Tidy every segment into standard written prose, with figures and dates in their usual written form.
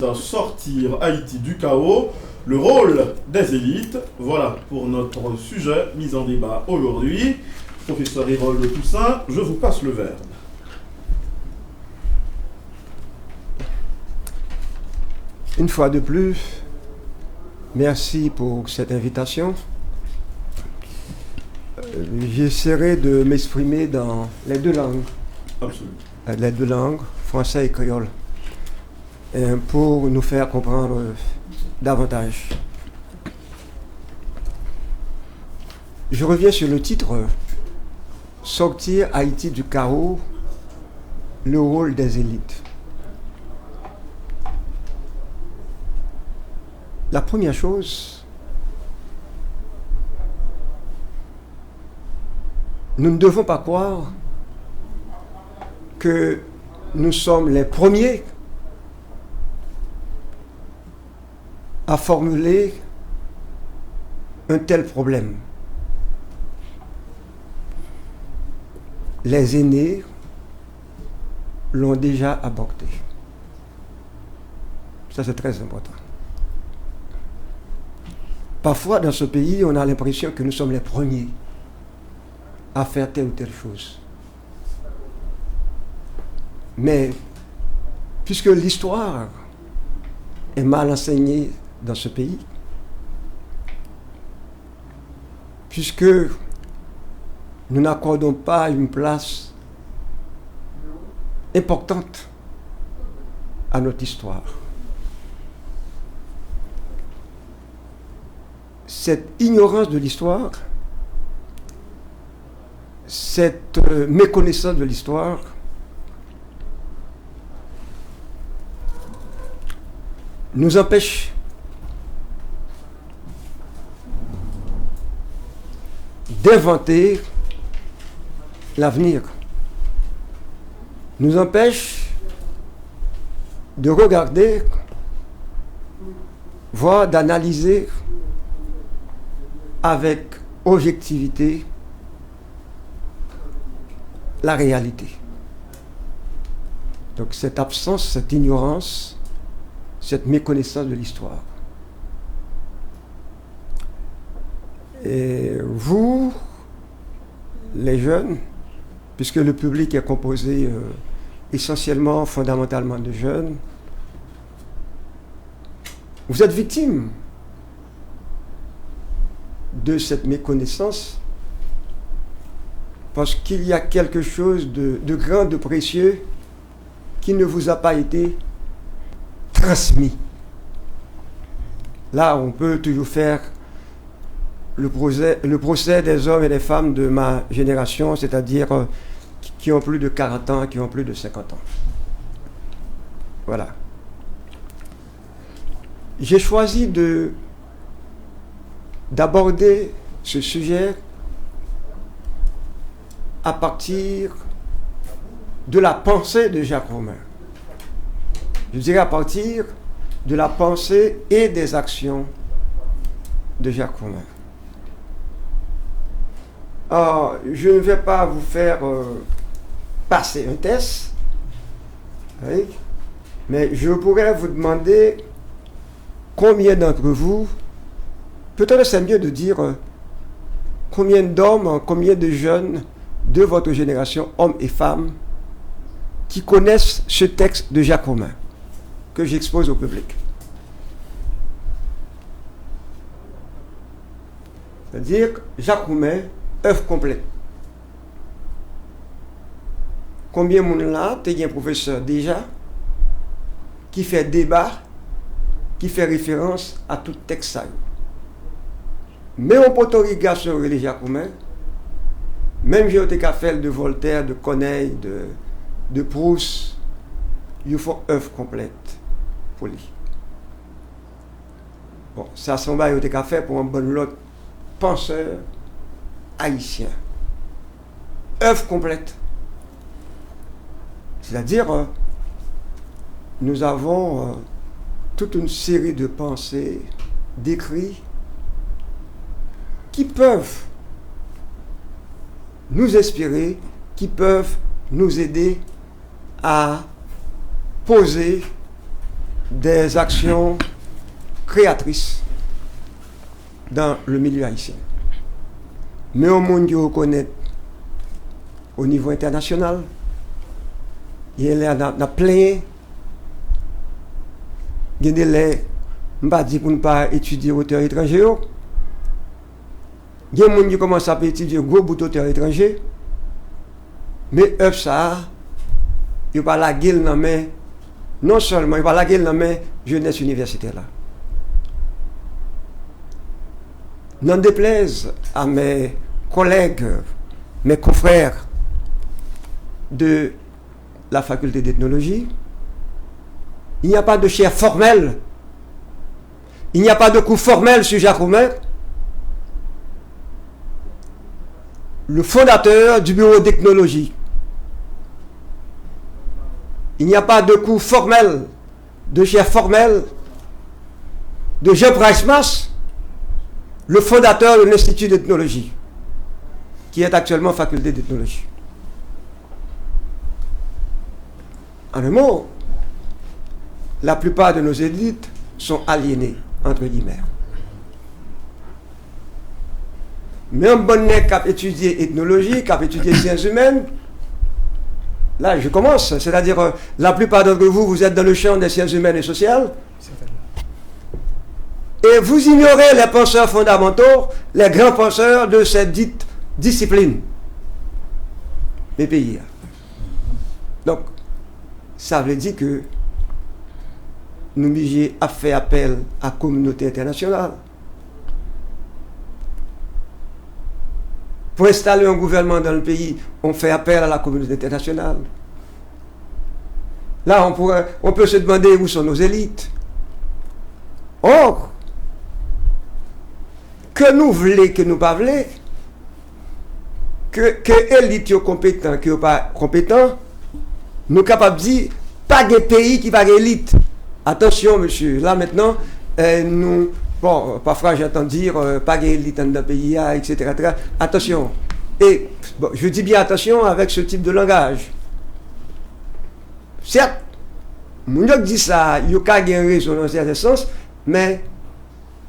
Sortir Haïti du chaos, le rôle des élites. Voilà pour notre sujet mis en débat aujourd'hui. Professeur Hérold Toussaint, je vous passe le verbe. Une fois de plus, merci pour cette invitation. J'essaierai de m'exprimer dans les deux langues. Absolument. Les deux langues, français et créole, pour nous faire comprendre davantage. Je reviens sur le titre « Sortir Haïti du chaos, le rôle des élites ». La première chose, nous ne devons pas croire que nous sommes les premiers à formuler un tel problème. Les aînés l'ont déjà abordé. Ça, c'est très important. Parfois, dans ce pays, on a l'impression que nous sommes les premiers à faire telle ou telle chose. Mais, puisque l'histoire est mal enseignée dans ce pays, puisque nous n'accordons pas une place importante à notre histoire, cette ignorance de l'histoire, cette méconnaissance de l'histoire nous empêche d'inventer l'avenir, nous empêche de regarder, voire d'analyser avec objectivité la réalité. Donc cette absence, cette ignorance, cette méconnaissance de l'histoire. Et vous, les jeunes, puisque le public est composé essentiellement, fondamentalement de jeunes, vous êtes victimes de cette méconnaissance parce qu'il y a quelque chose de grand, de précieux qui ne vous a pas été transmis. Là, on peut toujours faire le procès des hommes et des femmes de ma génération, c'est-à-dire qui ont plus de 40 ans, qui ont plus de 50 ans. Voilà. J'ai choisi d'aborder ce sujet à partir de la pensée de Jacques Romain. Je dirais à partir de la pensée et des actions de Jacques Romain. Alors, je ne vais pas vous faire passer un test, oui, mais je pourrais vous demander combien d'entre vous, peut-être c'est mieux de dire combien d'hommes, combien de jeunes de votre génération, hommes et femmes, qui connaissent ce texte de Jacques Romain que j'expose au public. C'est-à-dire Jacques Romain, œuvre complète. Combien de monde là, tu es un professeur déjà, qui fait débat, qui fait référence à tout texte ça. Mais on peut regarder sur les Jacques Romain, même j'ai été fait de Voltaire, de Corneille, de Proust, il faut œuvre complète pour lui. Bon, ça semble a été fait pour un bon lot penseur haïtien. Œuvre complète. C'est-à-dire, nous avons toute une série de pensées, d'écrits, qui peuvent nous inspirer, qui peuvent nous aider à poser des actions créatrices dans le milieu haïtien. Mais au monde qui reconnaît au niveau international, il y a plein de délais, je ne dis pour ne pas étudier auteur étranger. Il y a des gens qui commencent à étudier gros bout d'auteur étranger, mais eux, ça, il n'y a pas la gueule dans main, non seulement, il n'y a pas la gueule dans main jeunesse universitaire là. N'en déplaise à mes collègues, mes confrères de la faculté d'ethnologie, il n'y a pas de chaire formelle, il n'y a pas de cours formel sur Jacques Roumain, le fondateur du bureau d'ethnologie. Il n'y a pas de cours formel, de chaire formelle de Jean Price-Mas, le fondateur de l'Institut d'ethnologie, qui est actuellement faculté d'ethnologie. En un mot, la plupart de nos élites sont aliénées, entre guillemets. Mais un bon nez qui a étudié ethnologie, qui a étudié sciences humaines, là je commence, c'est-à-dire la plupart d'entre vous, vous êtes dans le champ des sciences humaines et sociales, et vous ignorez les penseurs fondamentaux, les grands penseurs de cette dite discipline des pays. Donc, ça veut dire que nous obligés à faire appel à la communauté internationale pour installer un gouvernement dans le pays. On fait appel à la communauté internationale. Là, on peut se demander où sont nos élites. Or, que nous voulons, que nous ne voulons, que l'élite est compétent, que pas compétent, nous sommes capables de dire, pas de pays qui va l'élite. Attention, monsieur, là maintenant, nous, bon, parfois j'entends dire, pas d'élite dans le pays, etc., etc. Attention. Et bon, je dis bien attention avec ce type de langage. Certes, mon dit ça, il y a une raison dans un certain sens, mais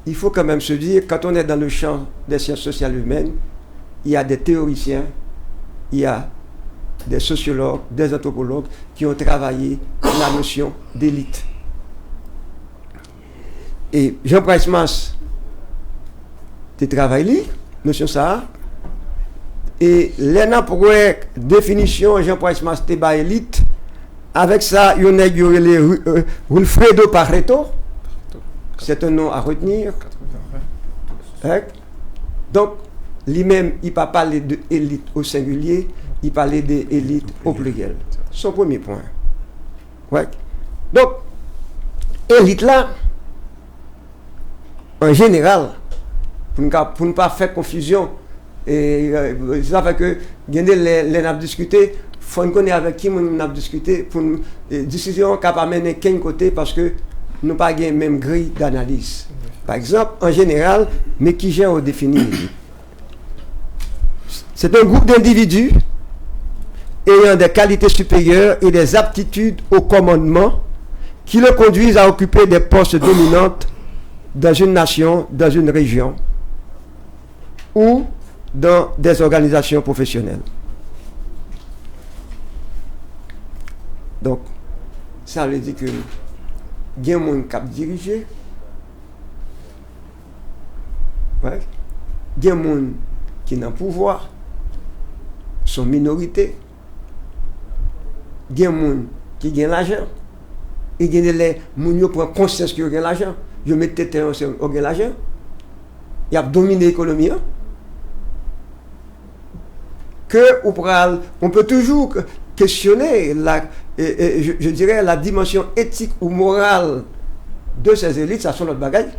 il faut quand même se dire, quand on est dans le champ des sciences sociales humaines, il y a des théoriciens, il y a des sociologues, des anthropologues qui ont travaillé la notion d'élite. Et Jean Price-Mas, tu travailles, notion ça, et l'ENA pour définition, Jean Price-Mas, tu es élite, avec ça, il y a Wilfredo Pareto, c'est un nom à retenir. Hein? Donc, lui-même, il ne pas parler d'élite au singulier, il parlait d'élite au pluriel. Son premier point. Ouais. Donc, élite là, en général, pour ne pas faire confusion, et ça fait que, les n'a discuté, il faut connaître avec qui on a discuté, pour une décision qui va mener qu'un côté, parce que nous pas la même grille d'analyse. Par exemple, en général, mais qui j'ai défini. C'est un groupe d'individus ayant des qualités supérieures et des aptitudes au commandement qui le conduisent à occuper des postes dominants dans une nation, dans une région ou dans des organisations professionnelles. Donc, ça veut dire que il y a des gens qui dirigent, ouais. Il y a des gens qui ont le pouvoir, sont minorités, il y a des gens qui ont l'argent, et il y a des gens qui prennent conscience qu'ils ont l'argent, ils mettent tête en l'argent, ils ont dominé l'économie. On peut toujours questionner je dirais la dimension éthique ou morale de ces élites, ça sont notre bagage.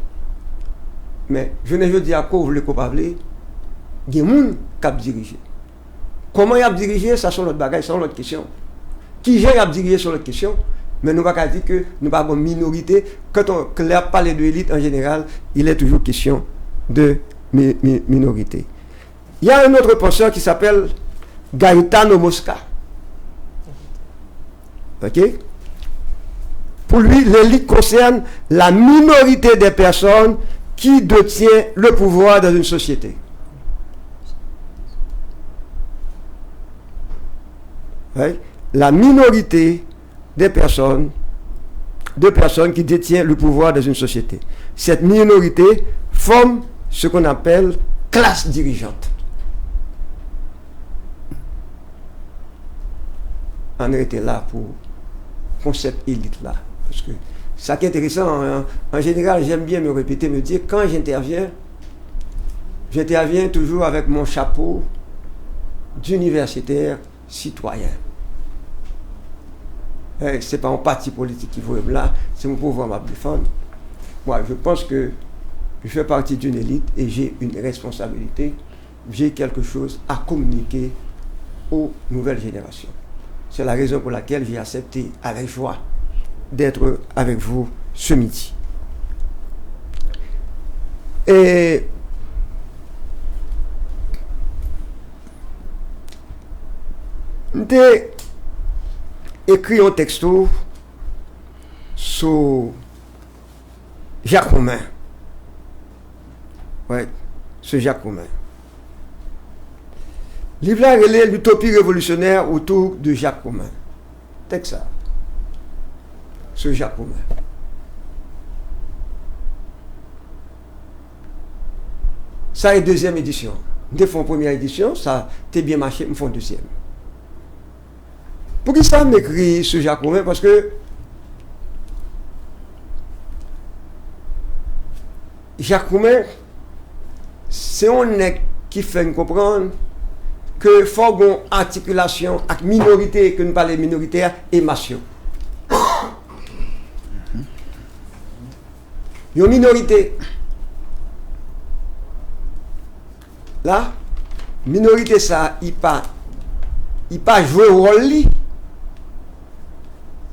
Mais je ne veux dire à quoi vous voulez pas parler. Il y a des gens qui ont dirigé. Comment ils ont dirigé, ça sont notre bagage, c'est notre question. Qui j'ai dirigé sur notre question, mais nous ne pouvons pas dire que nous avons une minorité. Quand on parle de l'élite en général, il est toujours question de minorité. Il y a un autre penseur qui s'appelle Gaetano Mosca. Ok? Pour lui, l'élite concerne la minorité des personnes qui détient le pouvoir dans une société. Oui? La minorité des personnes, qui détiennent le pouvoir dans une société. Cette minorité forme ce qu'on appelle classe dirigeante. On était là pour concept élite là. Parce que ça qui est intéressant, hein, en général, j'aime bien me répéter, me dire, quand j'interviens toujours avec mon chapeau d'universitaire citoyen. C'est pas un parti politique qui vaut là, c'est mon pouvoir me défendre. Moi, je pense que je fais partie d'une élite et j'ai une responsabilité, j'ai quelque chose à communiquer aux nouvelles générations. C'est la raison pour laquelle j'ai accepté avec joie d'être avec vous ce midi. Et j'ai écrit un texto sur Jacques Romain. Ouais, sur Jacques Romain. Livre là relève l'utopie révolutionnaire autour de Jacques Romain. Texte ça. Sur Jacques Romain. Ça est deuxième édition. Nous font première édition, ça t'est bien marché, nous font deuxième. Pour qui ça m'écrit sur Jacques Romain? Parce que Jacques Romain, c'est un nègre qui fait nous comprendre que il faut une articulation avec minorité, que nous parlons minoritaire et massio. Une minorité. Là, minorité ça, il pas jouer rôle li.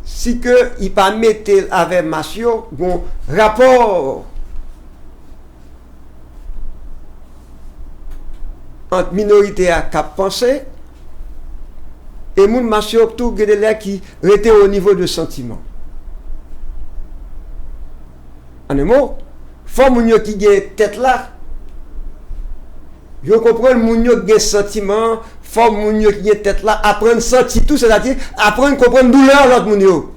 Si que il pas mettre avec massio bon rapport entre minorité à cap pensée et moun massio tout gèdè qui était au niveau de sentiment. En un mot, faut moun yo qui gen tête là. Yo comprendre moun yo gen sentiment, faut moun yo qui gen tête là apprendre sentir tout, c'est-à-dire apprendre comprendre douleur l'autre moun yo.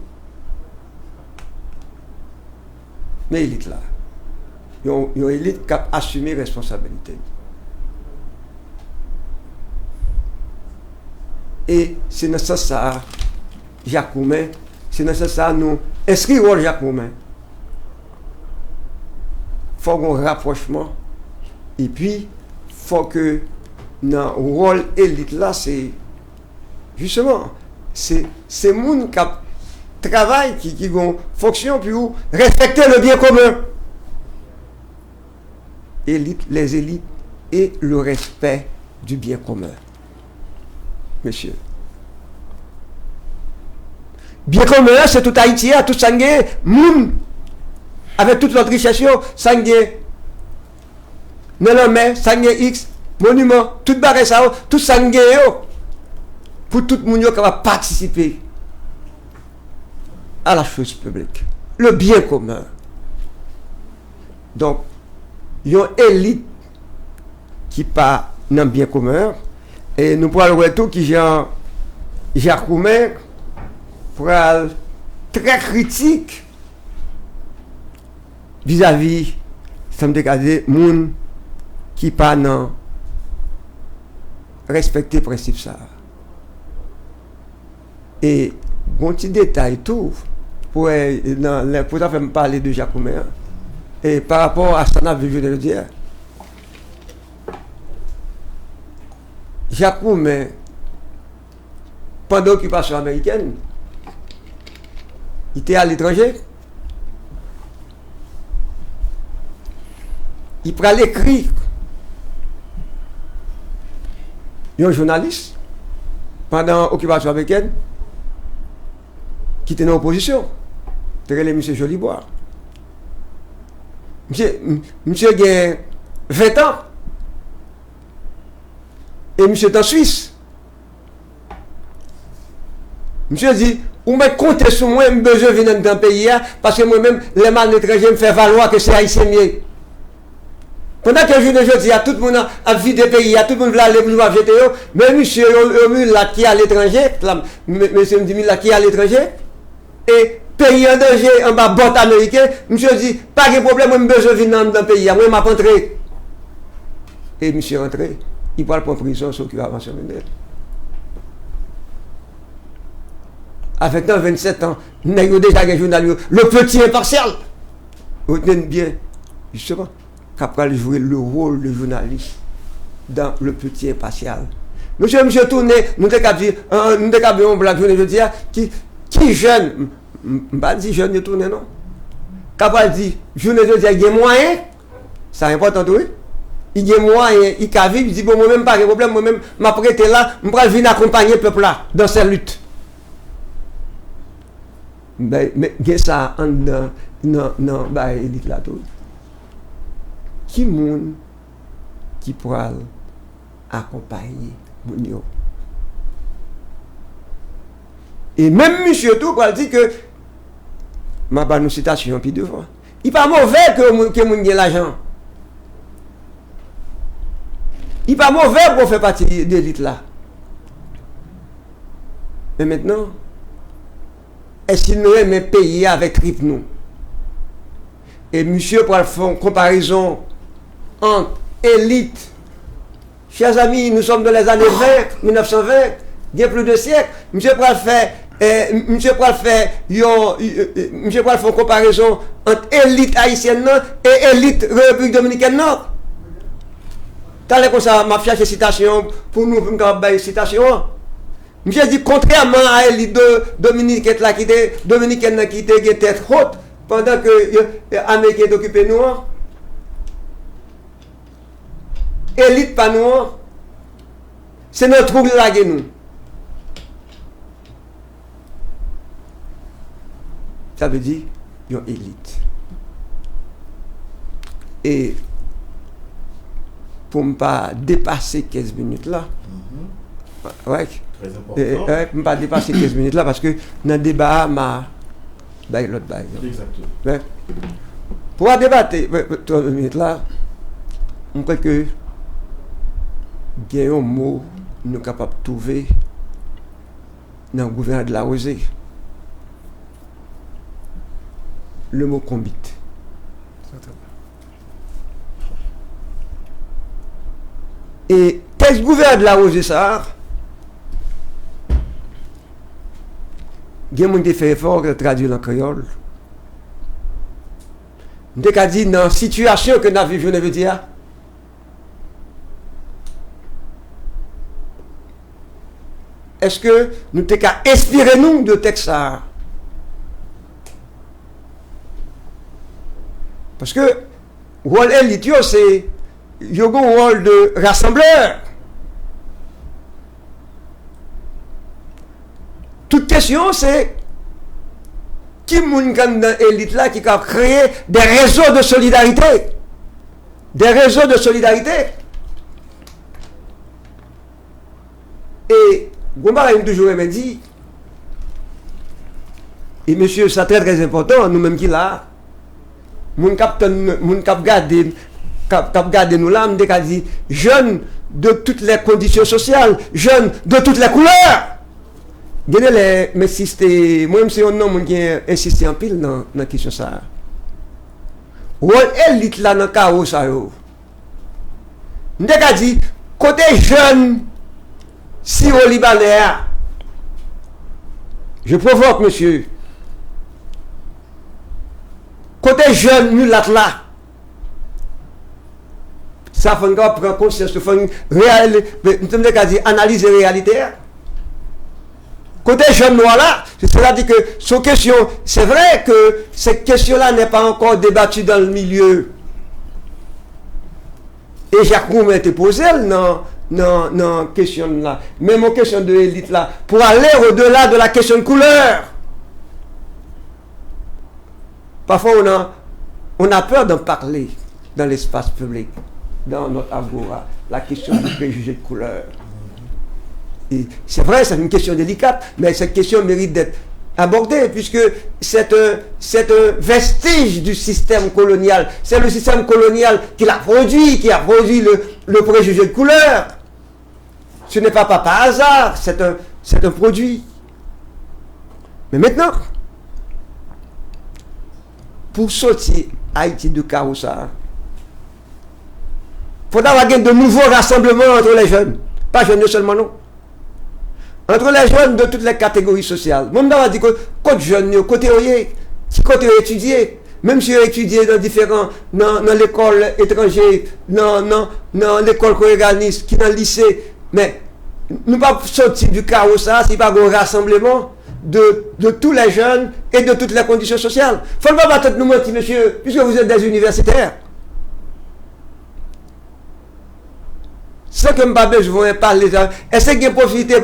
Mais élite là. Yo élite qui a assumé responsabilité. Et c'est dans ce sens Jacques Romain, c'est dans ce sens nous inscrivons Jacques Romain. Il faut un rapprochement et puis il faut que dans le rôle élite là, c'est justement c'est monde qui travaille, qui ont fonction pour respecter le bien commun. Élite, les élites et le respect du bien commun. Monsieur. Bien commun, c'est tout Haïti, tout sangué, moun, avec toute notre richesse, sangué, Nelomé, sangué X, monument, tout barré ça, tout sangué, pour tout le monde qui va participer à la chose publique. Le bien commun. Donc, il y a une élite qui part dans le bien commun. Et nous pourrons le retour qui Jacques Romain pour très critique vis-à-vis ça me décadé moun qui pas non respecter principe ça. Et bon petit détail tout pour ça faire me parler de Jacques Romain et par rapport à ça je vais le dire. Jacques Romain, pendant l'occupation américaine, il était à l'étranger. Il prend l'écrit. Il y a un journaliste, pendant l'occupation américaine, qui était en opposition. C'était M. Jolibois. Monsieur a 20 ans. Et monsieur est en Suisse. Monsieur dit, ou me compter sur moi, je besoin de venir dans le pays, parce que moi-même, les mal étrangers me font valoir que c'est haïtien mieux. Pendant que je dis, tout le monde a vu des pays, tout le monde veut aller pour nous jeter, mais monsieur, là qui est à l'étranger, monsieur me dit, là qui est à l'étranger, et pays en danger, en bas, bord américain, monsieur dit, pas de problème, moi, je besoin de venir dans le pays, moi, je m'a rentré. Et monsieur rentré, il parle pour prison, sauf qu'il va avancer. Avec 27 ans, nous avons déjà un journal, le petit impartial. Retenez bien, justement, qu'après jouer le rôle de journaliste dans le petit impartial. Monsieur tourné, nous avons dit, un black journaliste, qui jeune, je ne pas dire jeune, il tourne, non. Qu'après dit, journaliste, il y a des moyens, c'est important, oui. Il y a moyens, il y a il dit, bon, moi-même, pas de problème, moi-même, m'a prêté là, je vais venir accompagner le peuple là, dans cette lutte. Mais ça non bah élite là tout qui monde qui pourra accompagner mon yo et même monsieur tout pour dire que ma bonne citation puis devant il pas mauvais que mon gagne l'argent il pas mauvais pour faire partie de l'élite là mais maintenant est-ce qu'il nous aime payer avec trip nous? Et monsieur, pour faire une comparaison entre élite, chers amis, nous sommes dans les années 20, 1920, il y a plus de siècles. Monsieur pour faire une comparaison entre élite haïtienne et élite République dominicaine nord. T'as comme ça, m'a cherché citation pour nous faire une citation. Monsieur dit, contrairement à l'élite dominicaine qui était tête haute pendant que les Américains est occupé noir, élite pas noir, c'est notre trouble là que nous. Ça veut dire, une élite. Et pour ne pas dépasser 15 minutes là, ouais. Je ne peux pas dépasser 15 minutes là parce que dans le débat, l'autre bail. Exactement. Pour débattre 3 minutes là, on croit que il y a un mot que nous sommes capables de trouver dans le gouvernement de la Rosée. Le mot combite. Et quel gouvernement de la Rosée ça? Il y a des gens qui font effort de traduire en créole. Nous avons dit dans la situation que nous avons vécue, je veux dire, est-ce que nous avons inspiré nous de texte ça? Parce que le rôle élite, c'est un rôle de rassembleur. Toute question, c'est qui moun dans l'élite là qui a créé des réseaux de solidarité. Des réseaux de solidarité. Et Gomba m'a toujours dit, et monsieur, c'est très très important, nous-mêmes qui là, moun cap garder nous là, on dit jeunes de toutes les conditions sociales, jeunes de toutes les couleurs. Mais si c'était moi c'est un homme qui insiste en pile dans la question ça. Rôle élite là dans chaos ça yo. Ndeka dit côté jeune si au Libanais. Je provoque monsieur. Côté jeune mulat là. Ça faut prendre conscience, faut analyser la réalité. Côté jeune noir là, c'est-à-dire que son question, c'est vrai que cette question-là n'est pas encore débattue dans le milieu. Et Jacques Roume a été posé non question là. Mais mon question de l'élite là, pour aller au-delà de la question de couleur. Parfois on a peur d'en parler dans l'espace public, dans notre agora, la question du préjugé de couleur. C'est vrai, c'est une question délicate, mais cette question mérite d'être aborder, puisque c'est un vestige du système colonial. C'est le système colonial qui a produit le préjugé de couleur. Ce n'est pas par hasard, c'est un produit. Mais maintenant, pour sortir Haïti de chaos, il faudra avoir de nouveaux rassemblements entre les jeunes. Pas jeunes seulement, non. Entre les jeunes de toutes les catégories sociales. Moi, je dis que côté jeunes, côté étudier, même si vous étudiez dans l'école étrangère, dans l'école coréganiste, qui dans le lycée, mais nous ne pouvons pas sortir du chaos, ça, si pas un rassemblement de tous les jeunes et de toutes les conditions sociales. Il ne faut pas nous mentir, monsieur, puisque vous êtes des universitaires. Sans que je ne besoin de parler, est-ce qu'il y a une possibilité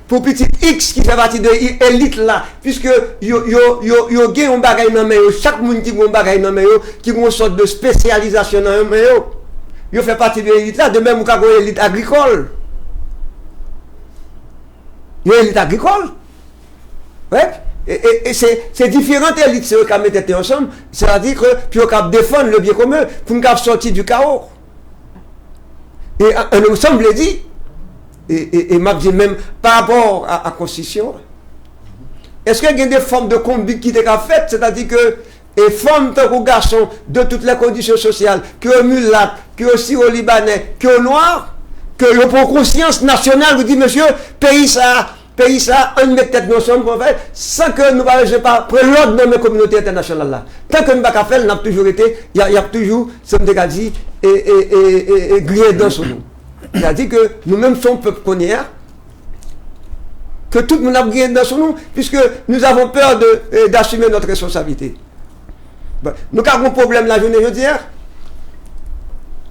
pour petit X qui fait partie de l'élite là, puisque il y a un bagage dans le chaque monde qui a un bagage dans le qui a une sorte de spécialisation dans le il fait partie de l'élite là, de même qu'il y a une élite agricole. Il y a une élite agricole. Ouais. Et c'est différentes élites qui mettent ensemble, c'est-à-dire que puis on défendre le bien commun pour nous sortir du chaos. Et on semble dit, et m'a dit même par rapport à la Constitution, est-ce qu'il y a des formes de combat qui étaient faites, c'est-à-dire que les femmes ou garçons de toutes les conditions sociales, que mulâtres, que syro-libanais, que noirs, que le pour conscience nationale vous dit, monsieur, pays ça, on met tête ensemble pour faire, sans que nous ne pas prendre l'ordre dans la communauté internationale là. Tant que nous n'avons pas fait, nous avons toujours été, il y a toujours, ça me dit, et grillé dans son nous. C'est-à-dire que nous-mêmes sommes peuple connaît, que tout le monde a grillé dans son nous, puisque nous avons peur d'assumer notre responsabilité. Bon, nous avons un problème la journée, je veux dire,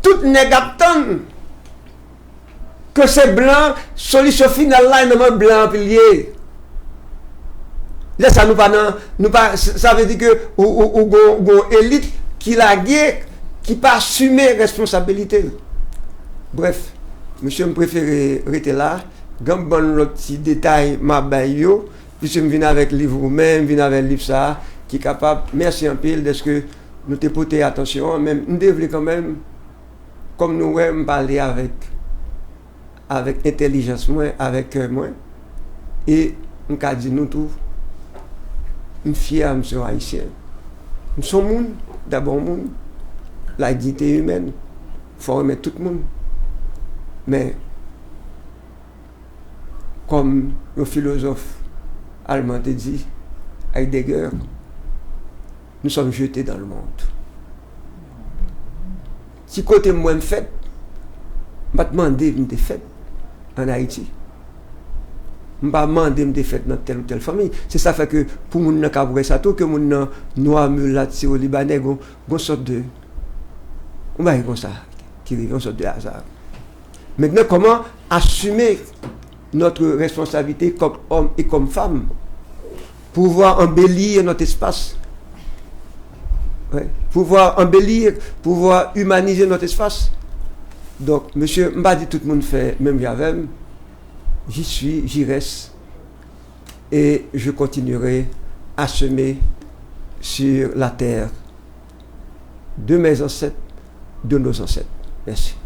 tout n'est attendent que c'est blanc, solution finale là, il est blanc pilier. Là, ça ça veut dire que ou élite qui la guerre, qui pas assumer responsabilité. Bref, monsieur me préfère rester là. Quand bon le petit détail m'a baillot, puis je viens avec livre même, viens avec livre ça, qui est capable. Merci un peu de ce que nous te porté attention, même nous devons quand même, comme nous aimons parler avec intelligence moins, avec cœur moins, et on a dit nous tous, nous fiers, monsieur haïtien. Nous sommes monde, d'abord monde, la dignité humaine, il faut remettre tout le monde. Mais, comme le philosophe allemand a dit, Heidegger, nous sommes jetés dans le monde. Si côté moi me fait, je vais demander de faire en Haïti. Je ne vais pas demander de faire dans telle ou telle famille. C'est ça fait que pour les gens qui ça tout, que les gens noirs, mulâtres, au Libanais, une sorte de. On va dire comme ça, qui arrive, une sorte de hasard. Maintenant, comment assumer notre responsabilité comme homme et comme femme pour pouvoir embellir notre espace, pouvoir embellir, pouvoir humaniser notre espace. Donc, monsieur, je ne vais pas dire tout le monde fait, même j'avais, j'y suis, j'y reste, et je continuerai à semer sur la terre de mes ancêtres, de nos ancêtres. Merci.